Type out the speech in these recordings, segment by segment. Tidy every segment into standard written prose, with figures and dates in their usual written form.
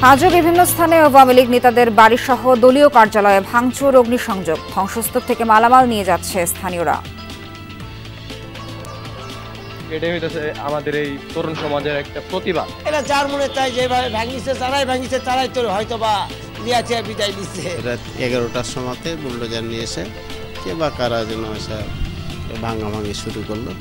আজও বিভিন্ন স্থানে আওয়ামী লীগ নেতাদের বাড়িসহ দলীয় কার্যালয়ে ভাঙচুর, অগ্নিসংযোগ, ধ্বংসস্তূপ থেকে মালামাল নিয়ে যাচ্ছে স্থানীয়রা। এটাই হইতেছে আমাদের এই তরুণ সমাজের একটা প্রতিভা। এটা যার মনে চাই যেভাবে ভাঙিছে তারাই তো হয়তো বা লিয়াছে বিদায় দিচ্ছে। রাত 11টার সময়তে বুলডোজার নিয়ে এসে কে বা কারা যেন এসে ভাঙাভাঙি শুরু করলো।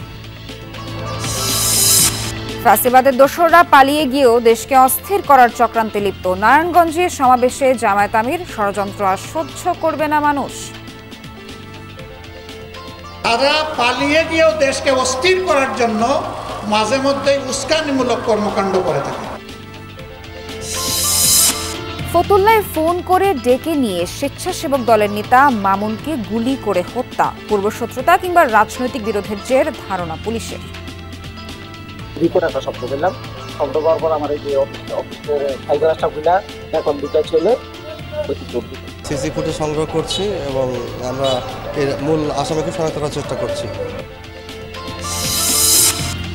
ফ্যাসিবাদের দোসররা পালিয়ে গিয়েও দেশকে অস্থির করার চক্রান্তে লিপ্ত। নারায়ণগঞ্জে সমাবেশে জামায়াত আমির, ষড়যন্ত্র আর সহ্য করবে না মানুষ। তারা পালিয়ে গিয়েও দেশকে অস্থির করার জন্য মাঝে মধ্যেই উস্কানিমূলক কর্মকাণ্ড করে থাকে। ফতুল্লায় ফোন করে ডেকে নিয়ে স্বেচ্ছাসেবক দলের নেতা মামুনকে গুলি করে হত্যা। পূর্বশত্রুতা কিংবা রাজনৈতিক বিরোধের জের ধারণা পুলিশের। বিকট একটা শব্দ পেলাম। শব্দ পাওয়ার পর আমার এই যে অফিসের ফাইবার স্টাফগুলা এখন দুটা ছেলে সিসি ফুটেজ সংগ্রহ করছি এবং আমরা এর মূল আসামিকে শনাক্ত করার চেষ্টা করছি।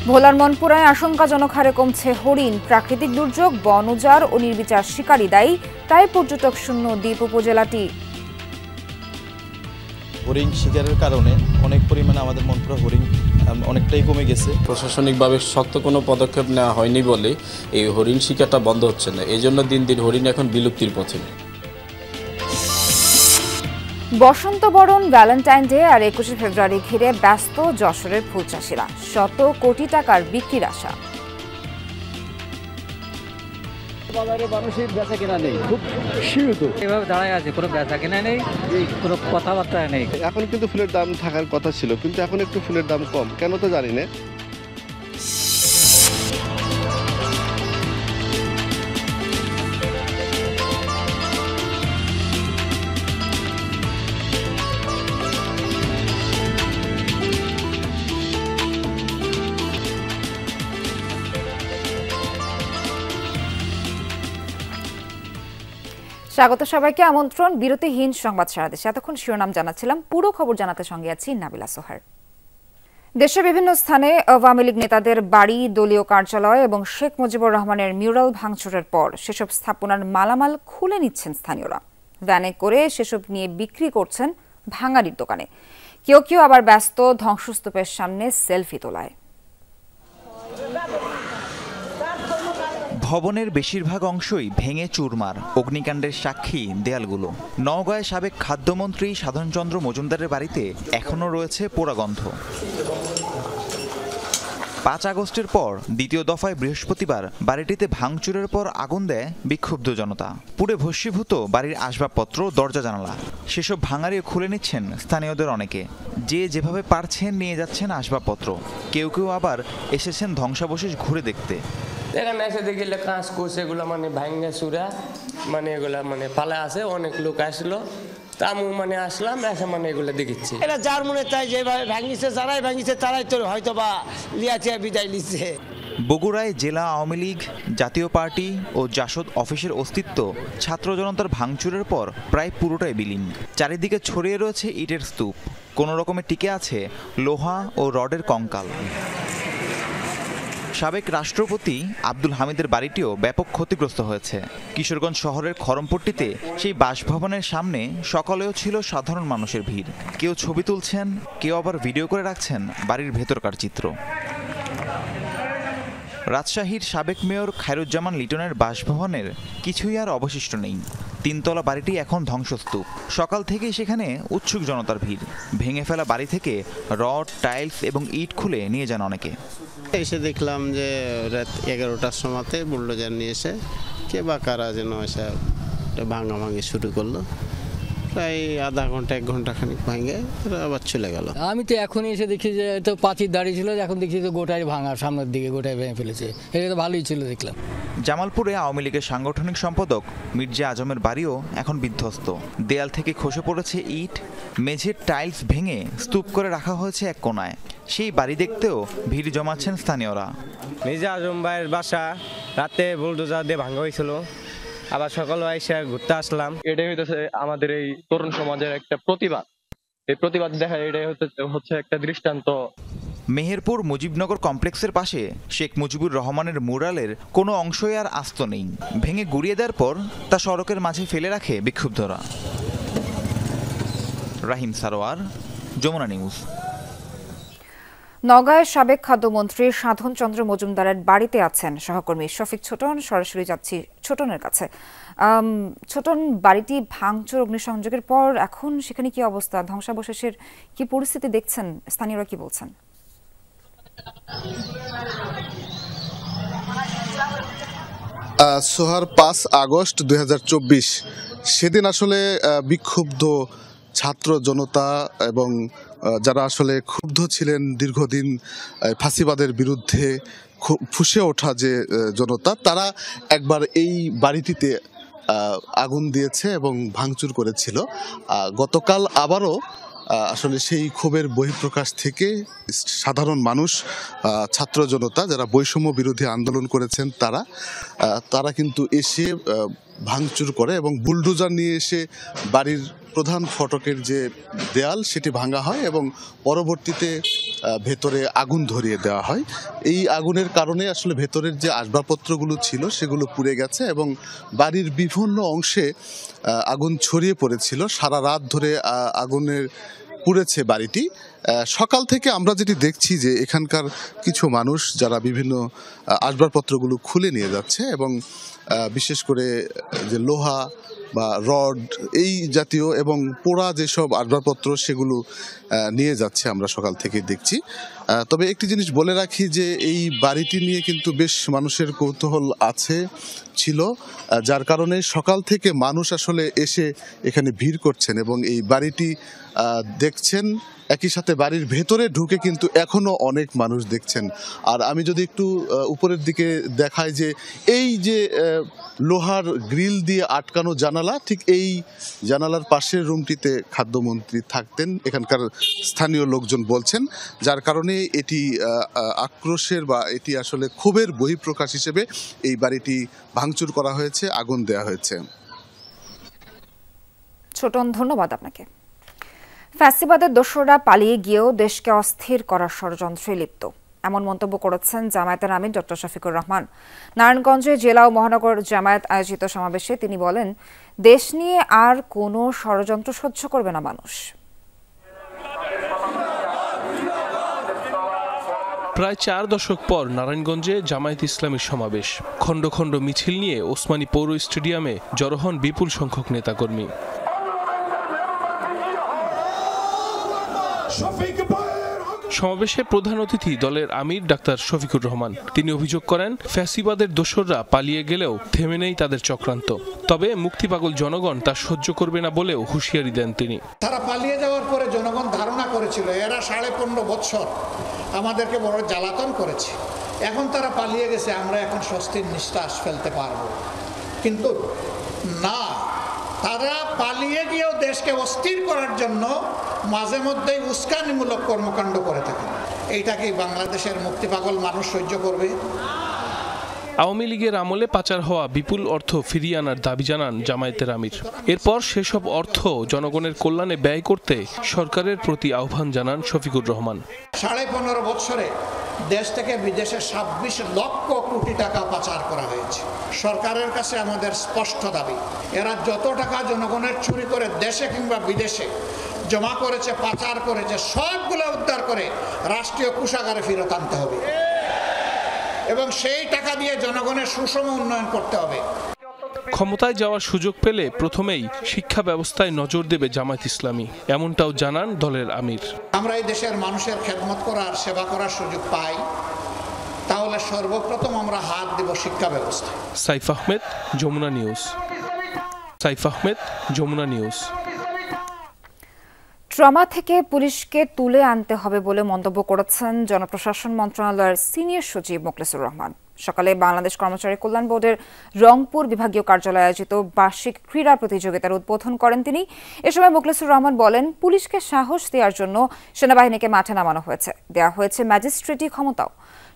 ভোলার মনপুরায় আশঙ্কাজনক হারে কমছে হরিণ। প্রাকৃতিক দুর্যোগ, বন উজাড় ও নির্বিচার শিকারী দায়ী, তাই পর্যটক শূন্য দ্বীপ উপজেলাটি। হরিণ শিকারের কারণে অনেক পরিমাণে আমাদের মনপুরা হরিণ অনেকটাই কমে গেছে। প্রশাসনিকভাবে শক্ত কোনো পদক্ষেপ নেওয়া হয়নি বলে এই হরিণ শিকারটা বন্ধ হচ্ছে না। এই জন্য দিন দিন হরিণ এখন বিলুপ্তির পথে। বসন্ত বরণ, ভ্যালেন্টাইন ডে আর 21শে ফেব্রুয়ারি ঘিরে ব্যস্ত যশোরের ফুল চাষিরা। শত কোটি টাকার বিক্রির আশা। বাজারে মানুষের বেচা কেনা নেই, খুব সীমিত এভাবে দাঁড়ায় আছে, কোনো বেচা কেনা নেই, কোনো কথাবার্তা নেই। এখন কিন্তু ফুলের দাম থাকার কথা ছিল, কিন্তু এখন একটু ফুলের দাম কম, কেন তো জানি না। স্বাগত সবাইকে, আমন্ত্রণ বিরতিহীন সংবাদ সারা দেশে। এতক্ষণ শিরোনাম জানাচ্ছিলাম, পুরো খবর জানাতে সঙ্গে আছি নাবিলা সোহার। দেশের বিভিন্ন স্থানে আওয়ামী লীগ নেতাদের বাড়ি, দলীয় কার্যালয় এবং শেখ মুজিবুর রহমানের মিউরাল ভাঙচুরের পর সেসব স্থাপনার মালামাল খুলে নিচ্ছেন স্থানীয়রা। ভ্যানে করে সেসব নিয়ে বিক্রি করছেন ভাঙাড়ির দোকানে। কেউ কেউ আবার ব্যস্ত ধ্বংসস্তূপের সামনে সেলফি তোলায়। ভবনের বেশিরভাগ অংশই ভেঙে চুরমার, অগ্নিকাণ্ডের সাক্ষী দেয়ালগুলো। নওগাঁয় সাবেক খাদ্যমন্ত্রী সাধনচন্দ্র মজুমদারের বাড়িতে এখনও রয়েছে পোড়া গন্ধ। 5 আগস্টের পর দ্বিতীয় দফায় বৃহস্পতিবার বাড়িটিতে ভাঙচুরের পর আগুন দেয় বিক্ষুব্ধ জনতা। পুড়ে ভস্মীভূত বাড়ির আসবাবপত্র, দরজা জানালা। সেসব ভাঙাড়িও খুলে নিচ্ছেন স্থানীয়দের অনেকে। যে যেভাবে পারছেন নিয়ে যাচ্ছেন আসবাবপত্র। কেউ কেউ আবার এসেছেন ধ্বংসাবশেষ ঘুরে দেখতে। এখানে এসে দেখি কাঁচ কোষ এগুলো মানে ভাঙ্গা চূড়া মানে এগুলা মানে পালা আছে, অনেক লোক আসলো, তা আমি মানে আসলাম, এসে মানে এগুলো দেখেছি। এটা যার মনে চাই যেভাবে ভাঙিছে তারাই তো হয়তো বা লিয়াছে বিদায় নিচ্ছে। বগুড়ায় জেলা আওয়ামী লীগ, জাতীয় পার্টি ও জাসদ অফিসের অস্তিত্ব ছাত্র জনতার ভাঙচুরের পর প্রায় পুরোটাই বিলীন। চারিদিকে ছড়িয়ে রয়েছে ইটের স্তূপ, কোনো রকমে টিকে আছে লোহা ও রডের কঙ্কাল। সাবেক রাষ্ট্রপতি আব্দুল হামিদের বাড়িটিও ব্যাপক ক্ষতিগ্রস্ত হয়েছে। কিশোরগঞ্জ শহরের খড়মপট্টিতে সেই বাসভবনের সামনে সকালেও ছিল সাধারণ মানুষের ভিড়। কেউ ছবি তুলছেন, কেউ আবার ভিডিও করে রাখছেন বাড়ির ভেতরকার চিত্র। রাজশাহীর সাবেক মেয়র খায়রুজ্জামান লিটনের বাসভবনের কিছুই আর অবশিষ্ট নেই। 3 তলা বাড়িটি এখন ধ্বংসস্তূপ। সকাল থেকেই সেখানে উৎসুক জনতার ভিড়। ভেঙে ফেলা বাড়ি থেকে রড, টাইলস এবং ইট খুলে নিয়ে যান অনেকে। এসে দেখলাম যে রাত 11টার সময়তে বুলডোজার নিয়ে এসে কে বা কারা যেন এসে ভাঙাভাঙি শুরু করলো। প্রায় আধা ঘন্টা 1 ঘন্টা খানিক ভাঙে আবার চলে গেল। আমি তো এখনই এসে দেখি যে তো পাঁচির দাঁড়িয়ে ছিল, এখন দেখি তো গোটাই ভাঙা, সামনের দিকে গোটাই ভেঙে ফেলেছে। এটা তো ভালোই ছিল দেখলাম। জামালপুরে আওয়ামী লীগের সাংগঠনিক সম্পাদক মির্জা আজমের বাড়িও এখন বিধ্বস্ত। দেয়াল থেকে খসে পড়েছে ইট, মেঝের টাইলস ভেঙে স্তূপ করে রাখা হয়েছে এক কোনায়। সেই বাড়ি দেখতেও ভিড় জমাচ্ছেন স্থানীয়রা। মির্জা আজম ভাইয়ের বাসা রাতে বুলডোজার দিয়ে ভাঙা হয়েছিল, আবার সকালে এসে ঘুরতে আসলাম। এটাই হইতেছে আমাদের এই তরুণ সমাজের একটা প্রতিভা। এই প্রতিবাদ দেখা, এটাই হচ্ছে একটা দৃষ্টান্ত মেহেরপুর মুজিবনগর কমপ্লেক্সের পাশে শেখ মুজিবুর রহমানের মুরালের কোনো অংশই আর আস্ত নেই। ভেঙে গুড়িয়ে দেওয়ার পর তা সড়কের মাঝে ফেলে রাখে বিক্ষুব্ধরা। রাহিম সারোয়ার, যমুনা নিউজ। নওগাঁয় সাবেক খাদ্যমন্ত্রী সাধন চন্দ্র মজুমদারের বাড়িতে আছেন সহকর্মী শফিক ছোটন। সরাসরি যাচ্ছি ছোটনের কাছে। ছোটন, বাড়িটি ভাঙচুর অগ্নিসংযোগের পর এখন সেখানে কি অবস্থা, ধ্বংসাবশেষের কি পরিস্থিতি দেখছেন, স্থানীয়রা কি বলছেন? সোহার 5 আগস্ট 2024 সেদিন আসলে বিক্ষুব্ধ ছাত্র জনতা এবং যারা আসলে ক্ষুব্ধ ছিলেন দীর্ঘদিন ফাঁসিবাদের বিরুদ্ধে ফুঁসে ওঠা যে জনতা, তারা একবার এই বাড়িটিতে আগুন দিয়েছে এবং ভাঙচুর করেছিল। গতকাল আবারও আসলে সেই ক্ষোভের বহিঃপ্রকাশ থেকে সাধারণ মানুষ, ছাত্র জনতা যারা বৈষম্য বিরোধী আন্দোলন করেছেন তারা কিন্তু এসে ভাঙচুর করে এবং বুলডোজার নিয়ে এসে বাড়ির প্রধান ফটকের যে দেয়াল সেটি ভাঙা হয় এবং পরবর্তীতে ভেতরে আগুন ধরিয়ে দেওয়া হয়। এই আগুনের কারণে আসলে ভেতরের যে আসবাবপত্রগুলো ছিল সেগুলো পুড়ে গেছে এবং বাড়ির বিভিন্ন অংশে আগুন ছড়িয়ে পড়েছিল। সারা রাত ধরে আগুনের পুড়েছে বাড়িটি। সকাল থেকে আমরা যেটি দেখছি যে এখানকার কিছু মানুষ যারা বিভিন্ন আসবাবপত্রগুলো খুলে নিয়ে যাচ্ছে এবং বিশেষ করে যে লোহা বা রড এই জাতীয় এবং পোড়া যেসব আসবাবপত্র সেগুলো নিয়ে যাচ্ছে আমরা সকাল থেকে দেখছি। তবে একটি জিনিস বলে রাখি যে এই বাড়িটি নিয়ে কিন্তু বেশ মানুষের কৌতূহল ছিল, যার কারণে সকাল থেকে মানুষ আসলে এসে এখানে ভিড় করছেন এবং এই বাড়িটি দেখছেন। একই সাথে বাড়ির ভেতরে ঢুকে কিন্তু এখনো অনেক মানুষ দেখছেন। আর আমি যদি একটু উপরের দিকে দেখাই যে এই যে লোহার গ্রিল দিয়ে আটকানো জানালা, ঠিক এই জানালার পাশের রুমটিতে খাদ্যমন্ত্রী থাকতেন এখানকার স্থানীয় লোকজন বলছেন, যার কারণে এটি আক্রোশের বা এটি আসলে ক্ষোভের বহিঃপ্রকাশ হিসেবে এই বাড়িটি ভাঙচুর করা হয়েছে, আগুন দেওয়া হয়েছে। ছোটন, ধন্যবাদ আপনাকে। ফ্যাসিবাদের দোসররা পালিয়ে গিয়েও দেশকে অস্থির করার ষড়যন্ত্রে লিপ্ত, এমন মন্তব্য করেছেন জামায়াতের আমির ডক্টর শফিকুর রহমান। নারায়ণগঞ্জে জেলা ও মহানগর জামায়াত আয়োজিত সমাবেশে তিনি বলেন, দেশ নিয়ে আর কোনো ষড়যন্ত্র সহ্য করবে না মানুষ। প্রায় 4 দশক পর নারায়ণগঞ্জে জামায়াত ইসলামীর সমাবেশ। খণ্ড খণ্ড মিছিল নিয়ে ওসমানী পৌর স্টেডিয়ামে জড়ো হন বিপুল সংখ্যক নেতাকর্মী। সমাবেশে প্রধান অতিথি দলের আমির ডাক্তার শফিকুর রহমান। তিনি অভিযোগ করেন, ফ্যাসিবাদের দোসররা পালিয়ে গেলেও থেমে নেই তাদের চক্রান্ত। তবে মুক্তিপাগল জনগণ তা সহ্য করবে না বলেও হুঁশিয়ারি দেন তিনি। তারা পালিয়ে যাওয়ার পরে জনগণ ধারণা করেছিল এরা 15.5 বছর আমাদেরকে বড় জ্বালাতন করেছে, এখন তারা পালিয়ে গেছে, আমরা এখন স্বস্তির নিঃশ্বাস ফেলতে পারবো। কিন্তু না, তারা পালিয়ে গিয়েও দেশকে অস্থির করার জন্য মাঝে মধ্যেই উস্কানিমূলক কর্মকাণ্ড করে থাকে। এইটা কি বাংলাদেশের মুক্তিপাগল মানুষ সহ্য করবে? আওয়ামী লীগের আমলে পাচার হওয়া বিপুল অর্থ ফিরিয়ে আনার দাবি জানান জামায়াতের আমির। এরপর সেসব অর্থ জনগণের কল্যাণে ব্যয় করতে সরকারের প্রতি আহ্বান জানান শফিকুর রহমান। 15.5 বছরে দেশ থেকে বিদেশে 26 লক্ষ কোটি টাকা পাচার করা হয়েছে। সরকারের কাছে আমাদের স্পষ্ট দাবি, এরা যত টাকা জনগণের চুরি করে দেশে কিংবা বিদেশে জমা করেছে, পাচার করেছে, সবগুলো উদ্ধার করে রাষ্ট্রীয় কোষাগারে ফেরত আনতে হবে এবং সেই টাকা দিয়ে জনগণের সুষম উন্নয়ন করতে হবে। ক্ষমতায় যাওয়ার সুযোগ পেলে প্রথমেই শিক্ষা ব্যবস্থায় নজর দেবে জামায়াত ইসলামী, এমনটাও জানান দলের আমির। আমরা এই দেশের মানুষের খেদমত করার, সেবা করার সুযোগ পাই, তাহলে সর্বপ্রথম আমরা হাত দেব শিক্ষা ব্যবস্থা। Saif Ahmed, Jamuna news. Saif Ahmed, Jamuna news. Trauma থেকে পুলিশকে তুলে আনতে হবে বলে মন্তব্য করেছেন জনপ্রশাসন মন্ত্রণালয়ের সিনিয়র সচিব মোখলেসুর রহমান। সকালে বাংলাদেশ কর্মচারী কল্যাণ বোর্ডের রংপুর বিভাগীয় কার্যালয়ে আয়োজিত বার্ষিক ক্রীড়া প্রতিযোগিতার উদ্বোধন করেন তিনি। এ সময় মোখলেসুর রহমান বলেন, পুলিশকে সাহস দেওয়ার জন্য সেনাবাহিনীকে মাঠে নামানো হয়েছে, দেওয়া হয়েছে ম্যাজিস্ট্রেটি ক্ষমতাও।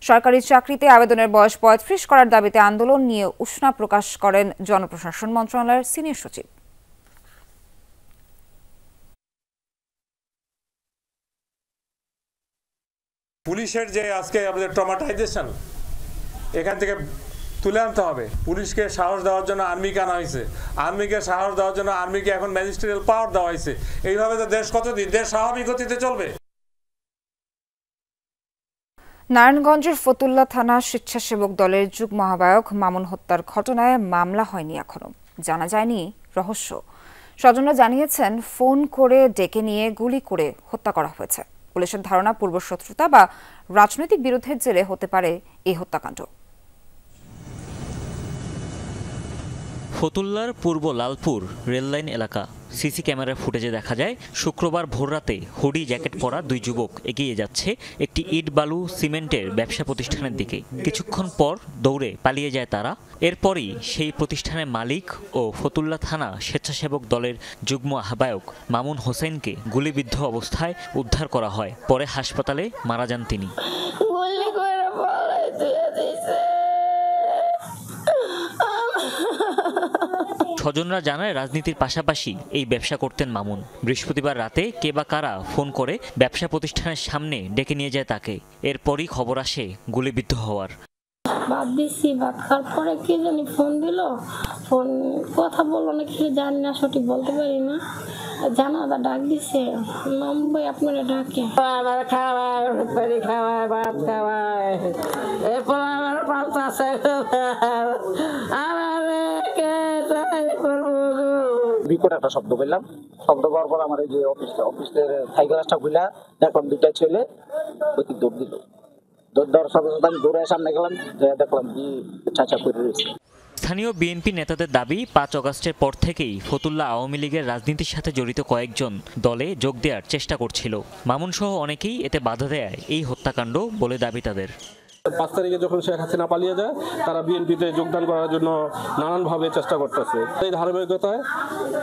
সরকারি চাকরিতে আবেদনের বয়স 35 করার দাবিতে আন্দোলন নিয়ে উষ্ণা প্রকাশ করেন জনপ্রশাসন মন্ত্রণালয়ের সিনিয়র সচিব। পুলিশের যে আজকে আমাদের ট্রমাটাইজেশন এখান থেকে তুলে আনতে হবে। পুলিশকে সাহস দেওয়ার জন্য আর্মিকে আনা হয়েছে, আর্মিকে সাহস দেওয়ার জন্য আর্মিকে এখন ম্যাজিস্ট্রিয়াল পাওয়ার দেওয়া হয়েছে। এইভাবে তো দেশ কতদিন দেশ স্বাভাবিক গতিতে চলবে? নারায়ণগঞ্জের ফতুল্লা থানা স্বেচ্ছাসেবক দলের যুগ্ম আহ্বায়ক মামুন হত্যার ঘটনায় মামলা হয়নি এখনো, জানা যায়নি রহস্য। স্বজনরা জানিয়েছেন ফোন করে ডেকে নিয়ে গুলি করে হত্যা করা হয়েছে। পুলিশের ধারণা পূর্বশত্রুতা বা রাজনৈতিক বিরোধের জেরে হতে পারে এই হত্যাকাণ্ড। ফতুল্লার পূর্ব লালপুর রেললাইন এলাকা। সিসি ক্যামেরার ফুটেজে দেখা যায় শুক্রবার ভোররাতে হুডি জ্যাকেট পরা দুই যুবক এগিয়ে যাচ্ছে একটি ইট বালু সিমেন্টের ব্যবসা প্রতিষ্ঠানের দিকে। কিছুক্ষণ পর দৌড়ে পালিয়ে যায় তারা। এরপরই সেই প্রতিষ্ঠানের মালিক ও ফতুল্লা থানা স্বেচ্ছাসেবক দলের যুগ্ম আহ্বায়ক মামুন হোসেনকে গুলিবিদ্ধ অবস্থায় উদ্ধার করা হয়। পরে হাসপাতালে মারা যান তিনি। স্বজনরা জানায় রাজনীতির পাশাপাশি এই ব্যবসা করতেন মামুন। বৃহস্পতিবার রাতে কে বা কারা ফোন করে ব্যবসা প্রতিষ্ঠানের সামনে ডেকে নিয়ে যায় তাকে। এরপরই খবর আসে গুলিবিদ্ধ হওয়ার। বাদ দিচ্ছি, ভাত খাওয়ার পরে কে জানি ফোন দিল, ফোন কথা বললো না কি জানি না, সঠিক বলতে পারি না। জানাদা ডাক দিছে, নম্বর আপনারা ডাকে আমার খাওয়ায় খাওয়ায় ভাত খাওয়ায়, এরপর আমার পাল্টা বিকট একটা শব্দ পেলাম। শব্দ পাওয়ার পর আমার এই যে অফিসের সাইকেলটা খুলে দেখলাম দুটা ছেলে অতি দৌড় দিল। দৌড় দেওয়ার সাথে সাথে আমি দৌড়ে সামনে গেলাম, দেখলাম কি চাচা করে রয়েছে। স্থানীয় বিএনপি নেতাদের দাবি 5 আগস্টের পর থেকেই ফতুল্লা আওয়ামী লীগের রাজনীতির সাথে জড়িত কয়েকজন দলে যোগ দেওয়ার চেষ্টা করছিল। মামুন সহ অনেকেই এতে বাধা দেয় এই হত্যাকাণ্ড বলে দাবি তাদের। 5 তারিখে যখন শেখ হাসিনা পালিয়ে যায়, তারা বিএনপিতে যোগদান করার জন্য নানানভাবে চেষ্টা করতেছে। এই ধারাবাহিকতায়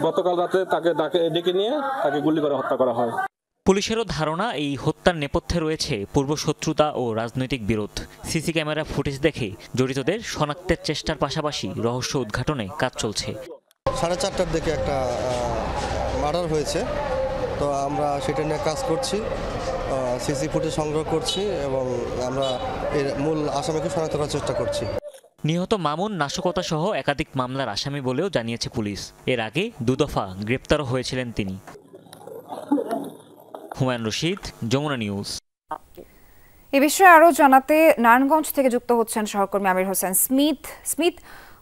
গতকাল রাতে তাকে ডেকে নিয়ে তাকে গুলি করে হত্যা করা হয়। পুলিশেরও ধারণা এই হত্যার নেপথ্যে রয়েছে পূর্বশত্রুতা ও রাজনৈতিক বিরোধ। সিসি ক্যামেরা ফুটেজ দেখে জড়িতদের শনাক্তের চেষ্টার পাশাপাশি রহস্য উদ্ঘাটনে কাজ চলছে। 4:30টার দিকে একটা মার্ডার হয়েছে, তো আমরা সেটা নিয়ে কাজ করছি, সিসি ফুটেজ সংগ্রহ করছি এবং আমরা এর মূল আসামিকে শনাক্ত করার চেষ্টা করছি। নিহত মামুন নাশকতা সহ একাধিক মামলার আসামি বলেও জানিয়েছে পুলিশ। এর আগে 2 দফা গ্রেপ্তারও হয়েছিলেন তিনি। হুমায়ুন রশিদ, যমুনা নিউজ। এ বিষয়ে আরো জানাতে নারায়ণগঞ্জ থেকে যুক্ত হচ্ছেন সহকর্মী আমির হোসেন স্মিথ।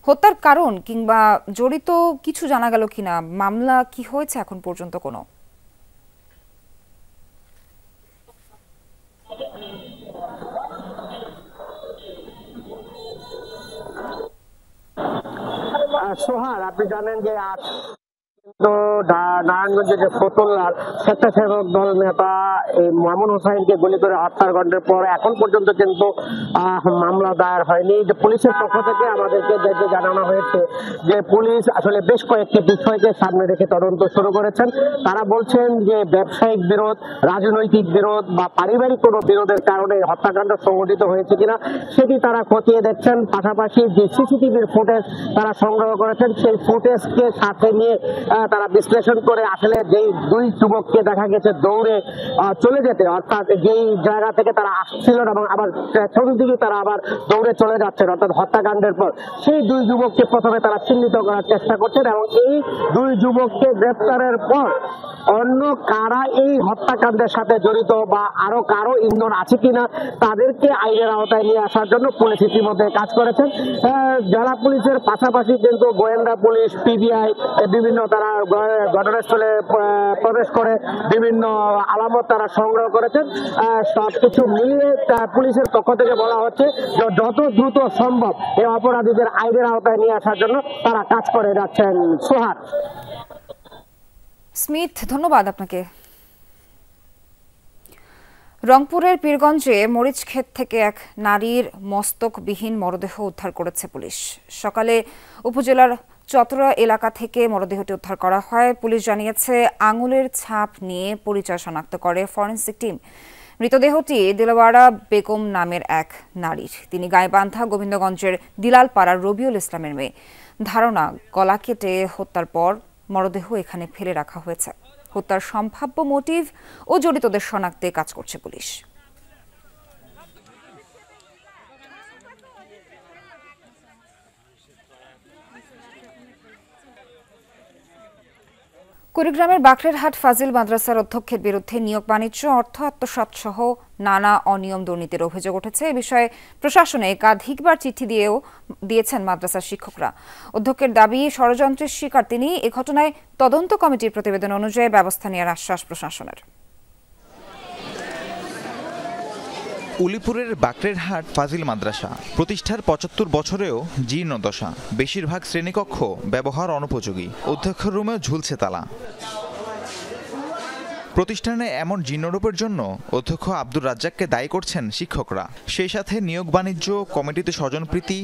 হত্যার কারণ কিংবা জড়িত কিছু জানা গেল কিনা? মামলা কি হয়েছে এখন পর্যন্ত? কোনো সোহার, আপনি জানেন যে নারায়ণগঞ্জের যে ফতুল্লার স্বেচ্ছাসেবক দল নেতা এই মামুন হোসেনকে গুলি করে হত্যার ঘটনার পর এখন পর্যন্ত কিন্তু মামলা দায়ের হয়নি। যে পুলিশের পক্ষ থেকে আমাদেরকে জানানো হয়েছে যে পুলিশ আসলে বেশ কয়েকটি বিষয়কে সামনে রেখে তদন্ত শুরু করেছেন। তারা বলছেন যে ব্যবসায়িক বিরোধ, রাজনৈতিক বিরোধ বা পারিবারিক কোনো বিরোধের কারণে হত্যাকাণ্ড সংঘটিত হয়েছে কিনা সেটি তারা খতিয়ে দেখছেন। পাশাপাশি যে সিসিটিভির ফুটেজ তারা সংগ্রহ করেছেন সেই ফুটেজকে সাথে নিয়ে তারা বিশ্লেষণ করে আসলে যেই 2 যুবককে দেখা গেছে দৌড়ে চলে যেতে, অর্থাৎ যেই জায়গা থেকে তারা আসছিল এবং আবার ছবি দিকে তারা আবার দৌড়ে চলে যাচ্ছেন অর্থাৎ হত্যাকাণ্ডের পর, সেই 2 যুবককে প্রথমে তারা চিহ্নিত করার চেষ্টা করছেন এবং এই 2 যুবককে গ্রেফতারের পর অন্য কারা এই হত্যাকাণ্ডের সাথে জড়িত বা আরো কারো ইন্ধন আছে কিনা তাদেরকে আইনের আওতায় নিয়ে আসার জন্য পুলিশ ইতিমধ্যে কাজ করেছেন। জেলা পুলিশের পাশাপাশি কিন্তু গোয়েন্দা পুলিশ, পিবিআই বিভিন্ন তারা ঘটনাস্থলে প্রবেশ করে বিভিন্ন আলামত তারা সংগ্রহ করেছেন। সবকিছু মিলিয়ে পুলিশের পক্ষ থেকে বলা হচ্ছে যে যত দ্রুত সম্ভব এই অপরাধীদের আইনের আওতায় নিয়ে আসার জন্য তারা কাজ করে যাচ্ছেন। সোহার। স্মিথ, ধন্যবাদ আপনাকে। রংপুরের পীরগঞ্জে মরিচক্ষেত থেকে এক নারীর মস্তকবিহীন মরদেহ উদ্ধার করেছে পুলিশ। সকালে উপজেলার চতরা এলাকা থেকে মরদেহটি উদ্ধার করা হয়। পুলিশ জানিয়েছে আঙুলের ছাপ নিয়ে পরিচয় শনাক্ত করে ফরেনসিক টিম। মৃতদেহটি দিলওয়ারা বেগম নামের এক নারীর। তিনি গাইবান্ধা গোবিন্দগঞ্জের দিলালপাড়ার রবিউল ইসলামের মেয়ে। ধারণা, গলা কেটে হত্যার পর মরদেহ এখানে ফেলে রাখা হয়েছে। হত্যার সম্ভাব্য মোটিভ ও জড়িতদের শনাক্তে কাজ করছে পুলিশ। কুড়িগ্রামের বাকরেরহাট ফাজিল মাদ্রাসার অধ্যক্ষের বিরুদ্ধে নিয়োগ বাণিজ্য, অর্থ আত্মসাৎ সহ নানা অনিয়ম দুর্নীতির অভিযোগ উঠেছে। এ বিষয়ে প্রশাসনে একাধিকবার চিঠি দিয়েছেন মাদ্রাসার শিক্ষকরা। অধ্যক্ষের দাবি, ষড়যন্ত্রের শিকার তিনি। এ ঘটনায় তদন্ত কমিটির প্রতিবেদন অনুযায়ী ব্যবস্থা নেওয়ার আশ্বাস প্রশাসনের। উলিপুরের বাকরেরহাট ফাজিল মাদ্রাসা প্রতিষ্ঠার ৭৫ বছরেও জীর্ণ দশা। বেশিরভাগ শ্রেণীকক্ষ ব্যবহার অনুপযোগী, অধ্যক্ষের রুমেও ঝুলছে তালা। প্রতিষ্ঠানে এমন জীর্ণরূপের জন্য অধ্যক্ষ আব্দুর রাজ্জাককে দায়ী করছেন শিক্ষকরা। সেই সাথে নিয়োগ বাণিজ্য, কমিটিতে স্বজনপ্রীতি,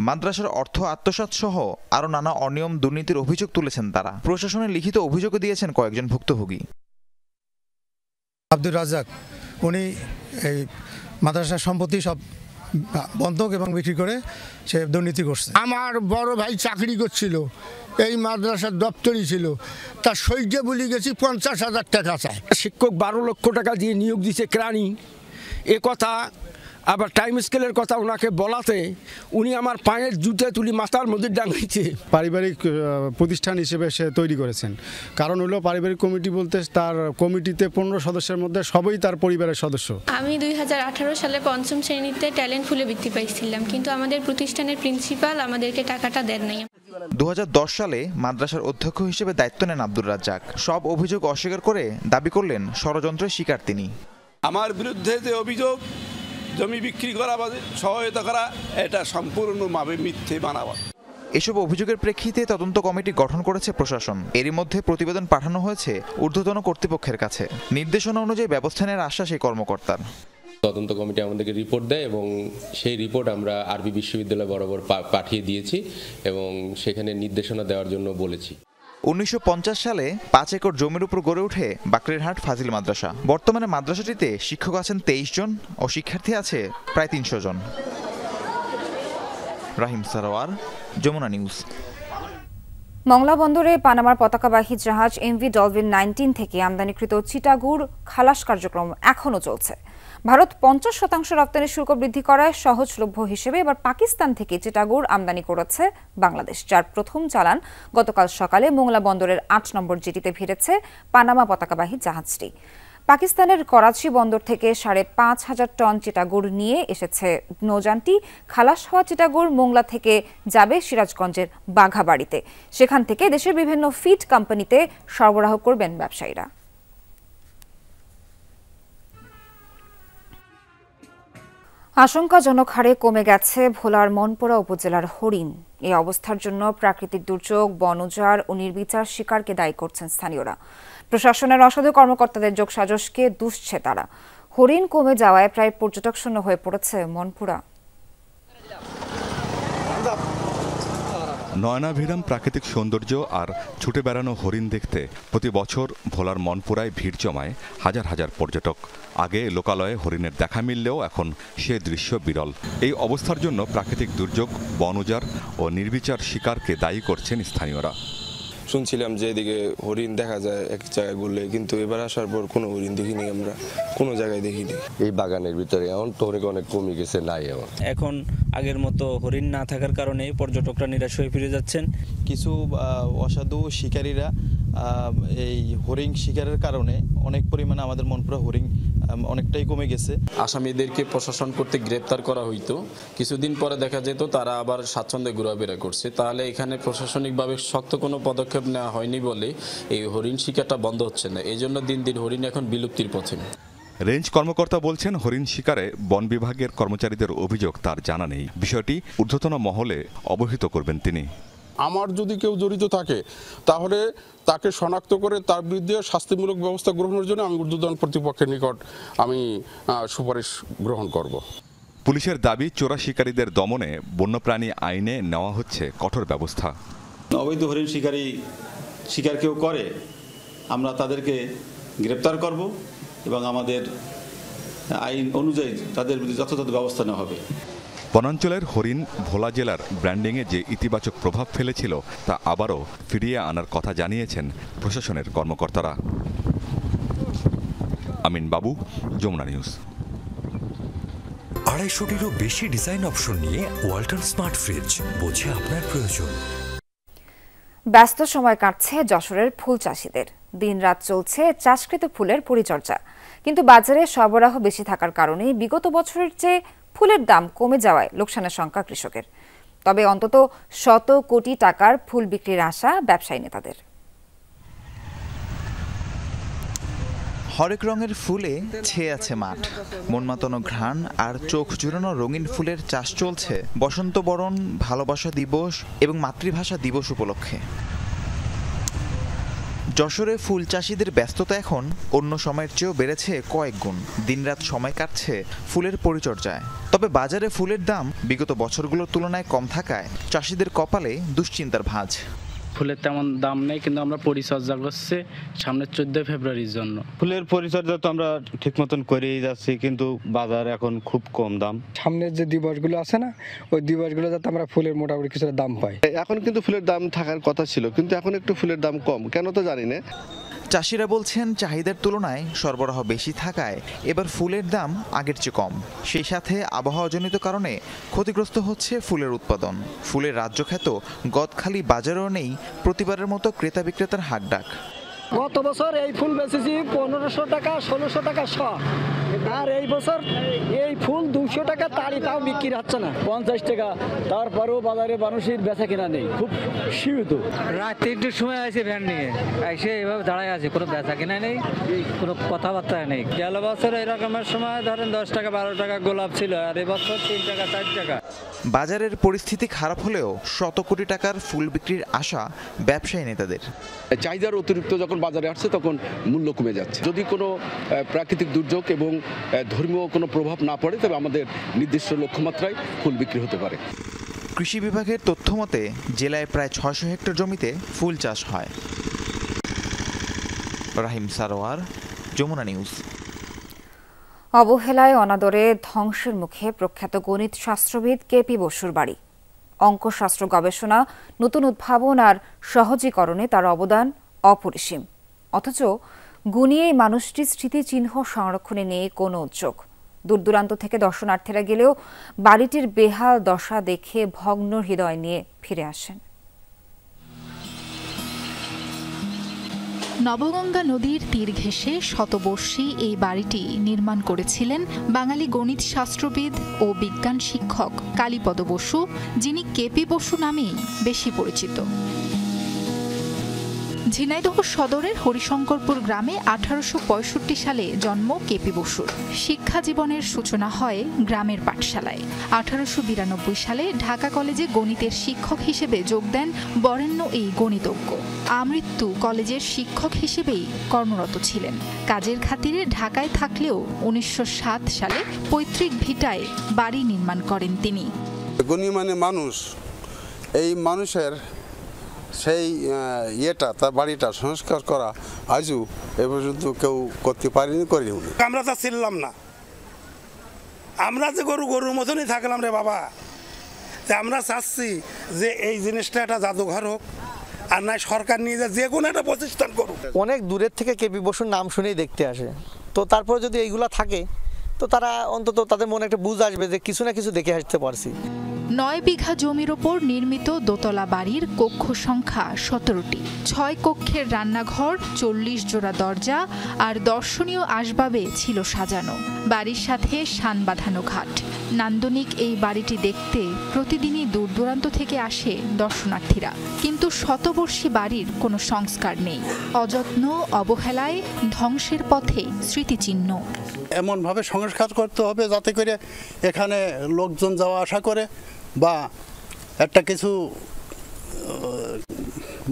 মাদ্রাসার অর্থ আত্মসাৎ সহ আরও নানা অনিয়ম দুর্নীতির অভিযোগ তুলেছেন তারা। প্রশাসনের লিখিত অভিযোগও দিয়েছেন কয়েকজন ভুক্তভোগী। আব্দুর রাজ্জাক উনি এই মাদ্রাসার সম্পত্তি সব বন্ধক এবং বিক্রি করে সে দুর্নীতি করছে। আমার বড় ভাই চাকরি করছিল, এই মাদ্রাসার দপ্তরই ছিল, তার সইজে বলে গেছি ৫০,০০০ টাকা চায়। শিক্ষক ১২ লক্ষ টাকা দিয়ে নিয়োগ দিচ্ছে কেরানি, এ কথা আবার টাইম স্কেলের কথা ওনাকে বলাতে উনি আমার পায়ের জুতে তুলি মাথার মধ্যে ডাঙাইছে। পারিবারিক প্রতিষ্ঠান হিসেবে সে তৈরি করেছেন। কারণ হলো পারিবারিক কমিটি বলতে তার কমিটিতে ১৫ সদস্যের মধ্যে সবই তার পরিবারের সদস্য। আমি ২০১৮ সালে ৫ম শ্রেণীতে ট্যালেন্ট ফুলে বৃত্তি পাইছিলাম, কিন্তু আমাদের প্রতিষ্ঠানের প্রিন্সিপাল আমাদেরকে টাকাটা দেন নাই। ২০১০ সালে মাদ্রাসার অধ্যক্ষ হিসেবে দায়িত্ব নেন আব্দুর রাজ্জাক। সব অভিযোগ অস্বীকার করে দাবি করলেন ষড়যন্ত্রের শিকার তিনি। আমার বিরুদ্ধে যে অভিযোগ জমি বিক্রি করা বা সহায়তা করা, এটা সম্পূর্ণভাবে মিথ্যে বানাওয়া। এসব অভিযোগের প্রেক্ষিতে তদন্ত কমিটি গঠন করেছে প্রশাসন। এরই মধ্যে প্রতিবেদন পাঠানো হয়েছে ঊর্ধ্বতন কর্তৃপক্ষের কাছে। নির্দেশনা অনুযায়ী ব্যবস্থা নেওয়ার আশ্বাস এই কর্মকর্তার। তদন্ত কমিটি আমাদেরকে রিপোর্ট দেয় এবং সেই রিপোর্ট আমরা আরবি বিশ্ববিদ্যালয় বরাবর পাঠিয়ে দিয়েছি এবং সেখানে নির্দেশনা দেওয়ার জন্য বলেছি। ১৯৫০ সালে ৫ একর জমির উপর গড়ে ওঠে বাকরেরহাট ফাজিল মাদ্রাসা। বর্তমানে মাদ্রাসাটিতে শিক্ষক আছেন ২৩ জন ও শিক্ষার্থী আছে প্রায় ৩০০ জন। রাহিম সারোয়ার, যমুনা নিউজ। মংলা বন্দরে পানামার পতাকাবাহী জাহাজ এমভি ডলফিন 19 থেকে আমদানিকৃত চিটাগুড় খালাস কার্যক্রম এখনও চলছে। ভারত ৫০% রপ্তানি শুল্ক বৃদ্ধি করায় সহজলভ্য হিসেবে এবার পাকিস্তান থেকে চিটাগুড় আমদানি করেছে বাংলাদেশ, যার প্রথম চালান গতকাল সকালে মোংলা বন্দরের ৮ নম্বর জেটিতে ভিড়েছে পানামা পতাকাবাহী জাহাজটি। পাকিস্তানের করাচি বন্দর থেকে ৫,৫০০ টন চিটাগুড় নিয়ে এসেছে নৌযানটি। খালাস হওয়া চিটাগুড় মোংলা থেকে যাবে সিরাজগঞ্জের বাঘাবাড়িতে। সেখান থেকে দেশের বিভিন্ন ফিড কোম্পানিতে সরবরাহ করবেন ব্যবসায়ীরা। আশঙ্কাজনক হারে কমে গেছে ভোলার মনপুরা উপজেলার হরিণ। এই অবস্থার জন্য প্রাকৃতিক দুর্যোগ, বন উজাড় ও নির্বিচার শিকারকে দায়ী করছেন স্থানীয়রা। প্রশাসনের অসাধু কর্মকর্তাদের যোগসাজশকে দুষছে তারা। হরিণ কমে যাওয়ায় প্রায় পর্যটক শূন্য হয়ে পড়েছে মনপুরা। নয়নাভিরাম প্রাকৃতিক সৌন্দর্য আর ছুটে বেড়ানো হরিণ দেখতে প্রতি বছর ভোলার মনপুরায় ভিড় জমায় হাজার হাজার পর্যটক। আগে লোকালয়ে হরিণের দেখা মিললেও এখন সে দৃশ্য বিরল। এই অবস্থার জন্য প্রাকৃতিক দুর্যোগ, বন উজাড় ও নির্বিচার শিকারকে দায়ী করছেন স্থানীয়রা। শুনছিলাম যে এদিকে হরিণ দেখা যায় এক জায়গায় ঘুরলে, কিন্তু এবার আসার পর কোনো হরিণ দেখিনি, আমরা কোনো জায়গায় দেখিনি। এই বাগানের ভিতরে এখন তো অনেক কমে গেছে, নাই এখন আগের মতো হরিণ না থাকার কারণে পর্যটকরা নিরাশ হয়ে ফিরে যাচ্ছেন। কিছু অসাধু শিকারীরা এই হরিণ শিকারের কারণে অনেক পরিমাণে আমাদের মনপুরা হরিণ অনেকটাই কমে গেছে। আসামিদেরকে প্রশাসন কর্তৃক গ্রেপ্তার করা হইতো, কিছুদিন পরে দেখা যেত তারা আবার স্বাচ্ছন্দ্যে ঘোরাফেরা করছে। তাহলে এখানে প্রশাসনিকভাবে শক্ত কোনো পদক্ষেপ নেওয়া হয়নি বলে এই হরিণ শিকারটা বন্ধ হচ্ছে না। এই জন্য দিন দিন হরিণ এখন বিলুপ্তির পথে। রেঞ্জ কর্মকর্তা বলছেন, হরিণ শিকারে বন বিভাগের কর্মচারীদের অভিযোগ তার জানা নেই। বিষয়টি ঊর্ধ্বতন মহলে অবহিত করবেন তিনি। আমার যদি কেউ জড়িত থাকে তাহলে তাকে শনাক্ত করে তার বিরুদ্ধে শাস্তিমূলক ব্যবস্থা গ্রহণের জন্য আমি ঊর্ধ্বতন কর্তৃপক্ষের নিকট আমি সুপারিশ গ্রহণ করব। পুলিশের দাবি, চোরা শিকারীদের দমনে বন্যপ্রাণী আইনে নেওয়া হচ্ছে কঠোর ব্যবস্থা। অবৈধ হরিণ শিকার কেউ করে আমরা তাদেরকে গ্রেপ্তার করব এবং আমাদের আইন অনুযায়ী তাদের বিরুদ্ধে যথাযথ ব্যবস্থা নেওয়া হবে। বনাঞ্চলের হরিণ ভোলা জেলার ব্র্যান্ডিংয়ে যে ইতিবাচক প্রভাব ফেলেছিল তা আবারও ফিরিয়ে আনার কথা জানিয়েছেন প্রশাসনের কর্মকর্তারা। আমিন বাবু, যমুনা নিউজ। ২৫০টিরও বেশি ডিজাইন অপশন নিয়ে ওয়ালটন স্মার্ট ফ্রিজ, বোঝে আপনার প্রয়োজন। ব্যস্ত সময় কাটছে যশোরের ফুল চাষিদের। দিনরাত চলছে চাষকৃত ফুলের পরিচর্যা, কিন্তু বাজারে সরবরাহ বেশি থাকার কারণে বিগত বছরের চেয়ে ফুলের দাম কমে যাওয়ায় লোকসানের শঙ্কা কৃষকের। তবে অন্তত শত কোটি টাকার ফুল বিক্রির আশা ব্যবসায়ী নেতাদের। হরেক রঙের ফুলে ছেয়ে আছে মাঠ, মন মাতানো ঘ্রাণ আর চোখ জুড়ানো রঙিন ফুলের চাষ চলছে বসন্ত বরণ, ভালোবাসা দিবস এবং মাতৃভাষা দিবস উপলক্ষে। যশোরে ফুল চাষিদের ব্যস্ততা এখন অন্য সময়ের চেয়েও বেড়েছে কয়েক গুণ। দিনরাত সময় কাটছে ফুলের পরিচর্যায়। তবে বাজারে ফুলের দাম বিগত বছরগুলোর তুলনায় কম থাকায় চাষিদের কপালে দুশ্চিন্তার ভাঁজ। ফুলের তেমন দাম নেই, কিন্তু আমরা পরিচর্যা করছি সামনের 14 ফেব্রুয়ারির জন্য। ফুলের পরিচর্যা তো আমরা ঠিক মতন করেই যাচ্ছি, কিন্তু বাজার এখন খুব কম দাম। সামনের যে দিবসগুলো আছে না, ওই দিবসগুলো যাতে আমরা ফুলের মোটামুটি কিছুটা দাম পাই। এখন কিন্তু ফুলের দাম থাকার কথা ছিল, কিন্তু এখন একটু ফুলের দাম কম, কেন তো জানি না। চাষিরা বলছেন চাহিদার তুলনায় সরবরাহ বেশি থাকায় এবার ফুলের দাম আগের চেয়ে কম। সেই সাথে আবহাওয়াজনিত কারণে ক্ষতিগ্রস্ত হচ্ছে ফুলের উৎপাদন। ফুলের রাজ্যখ্যাত গদখালি বাজারেও নেই প্রতিবারের মতো ক্রেতা বিক্রেতার হাকডাক। গত বছর এই ফুল বেচেছি 1500 টাকা 1600 টাকা শ, আর এই বছর এই ফুল 200 টাকা তাড়ি, তাও বিক্রি হচ্ছে না, 50 টাকা। তারপরেও বাজারে মানুষের বেচা কিনা নেই, খুব সীমিত। রাত 3টের সময় আছে ভ্যান নিয়ে এসে এভাবে দাঁড়ায় আছে, কোনো বেচা কিনা নেই, কোনো কথাবার্তা নেই। গেল বছর এরকমের সময় ধরেন 10 টাকা 12 টাকা গোলাপ ছিল, আর এবছর 3 টাকা 4 টাকা। বাজারের পরিস্থিতি খারাপ হলেও শত কোটি টাকার ফুল বিক্রির আশা ব্যবসায়ী নেতাদের। চাহিদার অতিরিক্ত যখন বাজারে আসছে তখন মূল্য কমে যাচ্ছে। যদি কোনো প্রাকৃতিক দুর্যোগ এবং ধর্মীয় কোনো প্রভাব না পড়ে, তবে আমাদের নির্দিষ্ট লক্ষ্যমাত্রায় ফুল বিক্রি হতে পারে। কৃষি বিভাগের তথ্য মতে জেলায় প্রায় 600 হেক্টর জমিতে ফুল চাষ হয়। রাহিম সারোয়ার, যমুনা নিউজ। অবহেলায় অনাদরে ধ্বংসের মুখে প্রখ্যাত গণিত শাস্ত্রবিদ কেপি বসুর বাড়ি। অঙ্কশাস্ত্র গবেষণা, নতুন উদ্ভাবন আর সহজীকরণে তার অবদান অপরিসীম। অথচ গুণিয়ে মানুষটির স্মৃতিচিহ্ন সংরক্ষণে নেই কোনো উদ্যোগ। দূর দূরান্ত থেকে দর্শনার্থীরা গেলেও বাড়িটির বেহাল দশা দেখে ভগ্ন হৃদয় নিয়ে ফিরে আসেন। নবগঙ্গা নদীর তীর ঘেঁষে শতবর্ষী এই বাড়িটি নির্মাণ করেছিলেন বাঙালি গণিত শাস্ত্রবিদ ও বিজ্ঞান শিক্ষক কালীপদ বসু, যিনি কেপি বসু নামেই বেশি পরিচিত। ঝিনাইদহ সদরের হরিশঙ্করপুর গ্রামে 1865 সালে জন্ম কেপি বসুর। শিক্ষা জীবনের সূচনা হয় গ্রামের পাঠশালায়। 1892 সালে ঢাকা কলেজে গণিতের শিক্ষক হিসেবে যোগ দেন বরেণ্য এই গণিতজ্ঞ। আমৃত্যু কলেজের শিক্ষক হিসেবেই কর্মরত ছিলেন। কাজের খাতিরে ঢাকায় থাকলেও 1907 সালে পৈতৃক ভিটায় বাড়ি নির্মাণ করেন তিনি। গণি মানে মানুষ, এই মানুষের সেই তার বাড়িটা সংস্কার করা আজও এ পর্যন্ত কেউ করতে পারেনি, করিও না। আমরা তা ছিলাম না, আমরা যে গরুর মতনই থাকলাম রে বাবা। আমরা চাচ্ছি যে এই জিনিসটা একটা জাদুঘর হোক, আর নাই সরকার নিয়ে যে কোনো একটা প্রতিষ্ঠান করুক। অনেক দূরের থেকে কেপি বসুর নাম শুনেই দেখতে আসে, তো তারপরে যদি এইগুলা থাকে তো তারা অন্তত তাদের মনে একটা বুঝ আসবে যে কিছু না কিছু দেখে আসতে পারছি। 9 বিঘা জমির ওপর নির্মিত দোতলা বাড়ির কক্ষ সংখ্যা 17টি। 6 কক্ষের রান্নাঘর, 40 জোড়া দরজা আর দর্শনীয় আসবাবে ছিল সাজানো। বাড়ির সাথে শান বাঁধানো ঘাট। নান্দনিক এই বাড়িটি দেখতে প্রতিদিনই দূর দূরান্ত থেকে আসে দর্শনার্থীরা, কিন্তু শতবর্ষী বাড়ির কোনো সংস্কার নেই। অযত্ন, অবহেলায় ধ্বংসের পথে স্মৃতিচিহ্ন। এমনভাবে সংস্কার করতে হবে যাতে করে এখানে লোকজন যাওয়া আসা করে, বা একটা কিছু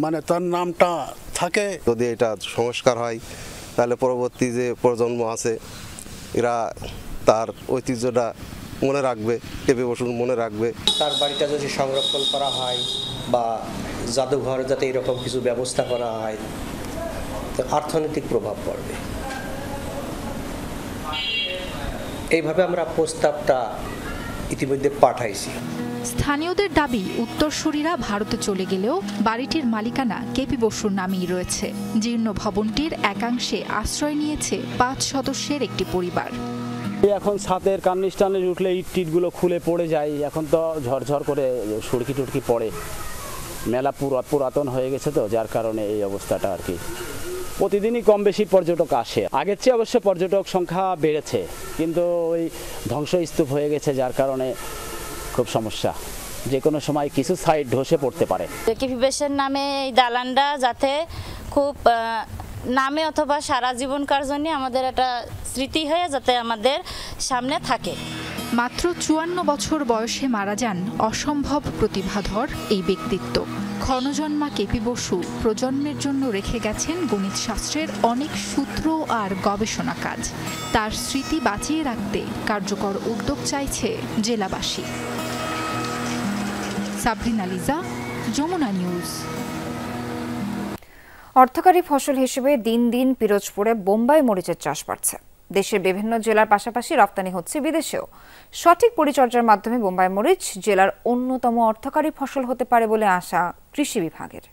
মানে তার নামটা থাকে। যদি এটা সংস্কার হয় তাহলে পরবর্তী যে প্রজন্ম আছে এরা তার ঐতিহ্যটা মনে রাখবে, কেপি বসু মনে রাখবে। তার বাড়িটা যদি সংরক্ষণ করা হয় বা জাদুঘর যাতে এরকম কিছু ব্যবস্থা করা হয়, তো অর্থনৈতিক প্রভাব পড়বে। এইভাবে আমরা প্রস্তাবটা ইতিমধ্যে পাঠাইছি। স্থানীয়দের দাবি, উত্তরসূরিরা ভারতে চলে গেলেও বাড়িটির মালিকানা কেপি বসুর নামেই রয়েছে। জীর্ণ ভবনটির একাংশে আশ্রয় নিয়েছে 5 সদস্যের একটি পরিবার। এখন ছাদের কার্নিশ টার্নিশ উঠলে ইট টিটগুলো খুলে পড়ে যায়, এখন তো ঝরঝর করে সুড়কি টুটকি পড়ে, মেলা পুরাতন হয়ে গেছে তো, যার কারণে এই অবস্থাটা আর কি। প্রতিদিনই কম বেশি পর্যটক আসে, আগের চেয়ে অবশ্য পর্যটক সংখ্যা বেড়েছে, কিন্তু ওই ধ্বংসস্তূপ হয়ে গেছে, যার কারণে খুব সমস্যা, যে কোনো সময় কিছু সাইড ধসে পড়তে পারে। কিফিবেশের নামে এই দালানটা যাতে খুব নামে অথবা সারা জীবনকার জন্য আমাদের একটা স্মৃতি হয়ে যাতে আমাদের সামনে থাকে। মাত্র 54 বছর বয়সে মারা যান অসম্ভব প্রতিভাধর এই ব্যক্তিত্ব। ক্ষণজন্মা কেপি বসু প্রজন্মের জন্য রেখে গেছেন গণিত শাস্ত্রের অনেক সূত্র আর গবেষণা কাজ। তার স্মৃতি বাঁচিয়ে রাখতে কার্যকর উদ্যোগ চাইছে জেলাবাসী। সাবরিনা লিজা, যমুনা নিউজ। অর্থকারী ফসল হিসেবে দিন দিন পিরোজপুরে বোম্বাই মরিচের চাষ বাড়ছে। দেশের বিভিন্ন জেলার পাশাপাশি রপ্তানি হচ্ছে বিদেশেও। সঠিক পরিচর্যার মাধ্যমে বোম্বাই মরিচ জেলার অন্যতম অর্থকারী ফসল হতে পারে বলে আশা কৃষি বিভাগের।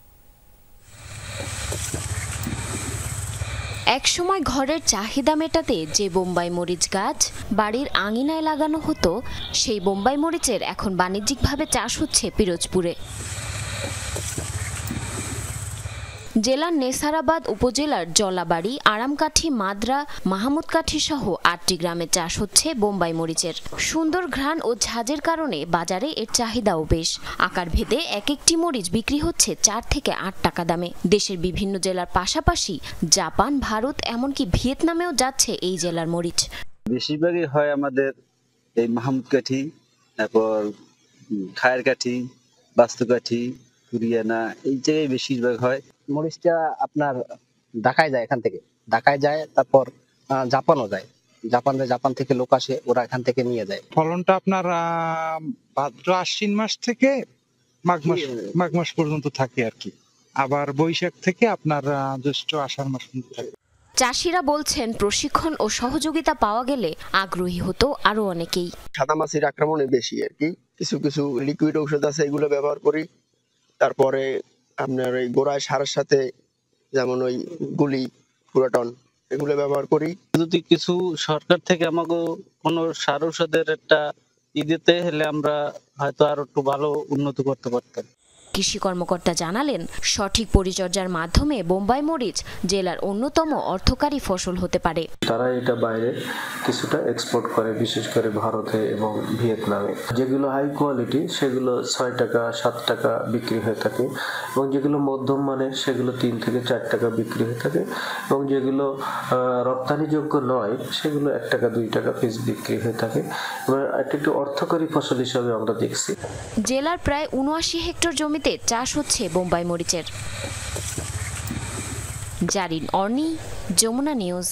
একসময় ঘরের চাহিদা মেটাতে যে বোম্বাই মরিচ গাছ বাড়ির আঙিনায় লাগানো হতো, সেই বোম্বাই মরিচের এখন বাণিজ্যিকভাবে চাষ হচ্ছে পিরোজপুরে। জেলার নেসারাবাদ উপজেলার জলাবাড়ি, আরামকাঠি, মাদ্রা, মাহমুদকাঠি সহ 8টি গ্রামে চাষ হচ্ছে বোম্বাই মরিচের। সুন্দর ঘ্রাণ ও ঝাঁজের কারণে বাজারে এর চাহিদাও বেশ। আকার ভেদে এক একটি মরিচ বিক্রি হচ্ছে 4 থেকে 8 টাকা দামে। দেশের বিভিন্ন জেলার পাশাপাশি জাপান, ভারত, এমনকি ভিয়েতনামেও যাচ্ছে এই জেলার মরিচ। বেশিরভাগই হয় আমাদের এই মাহমুদকাঠি, তারপর খায়েরকাঠি, বাস্তুকাঠি, কুরিয়ানা, এই জায়গায় বেশিরভাগ হয়। মরিচটা আপনার ঢাকায় যায়, এখান থেকে ঢাকায় যায়, তারপর জাপানও যায়। জাপান থেকে লোক আসে, ওরা এখান থেকে নিয়ে যায়। ফলনটা আপনার ভাদ্র আশ্বিন মাস থেকে মাঘ মাস পর্যন্ত থাকে আর কি, আবার বৈশাখ থেকে আপনার জ্যৈষ্ঠ আষাঢ় মাস পর্যন্ত থাকে। চাষিরা বলছেন প্রশিক্ষণ ও সহযোগিতা পাওয়া গেলে আগ্রহী হতো আরো অনেকেই। সাদামাছির আক্রমণে বেশি আর কি, কিছু কিছু লিকুইড ঔষধ আছে, এগুলো ব্যবহার করি। তারপরে আপনার ওই গোড়ায় সারের সাথে যেমন ওই গুলি, পুরাটন, এগুলো ব্যবহার করি। যদি কিছু সরকার থেকে আমাকে কোনো সার ঔষধের একটা দিতে হলে আমরা হয়তো আরো একটু ভালো উন্নতি করতে পারতাম। কৃষি কর্মকর্তা জানালেন, সঠিক পরিচর্যার মাধ্যমে বোম্বাই মরিচ জেলার অন্যতম অর্থকারী ফসল হতে পারে। তারা এটা বাইরে কিছুটা এক্সপোর্ট করে, বিশেষ করে ভারতে এবং ভিয়েতনামে। যেগুলো হাই কোয়ালিটি সেগুলো 6 টাকা 7 টাকা বিক্রি হয়ে থাকে, এবং যেগুলো মধ্যম মানের সেগুলো 3 থেকে 4 টাকা বিক্রি হয়ে থাকে, এবং যেগুলো রপ্তানিযোগ্য নয় সেগুলো 1 টাকা 2 টাকা পিস বিক্রি হয়ে থাকে। এটা একটু অর্থকারী ফসল হিসাবে আমরা দেখছি। জেলার প্রায় 79 হেক্টর জমিতে চাষ হচ্ছে বোম্বাই মরিচের। জারিন অর্নি, যমুনা নিউজ।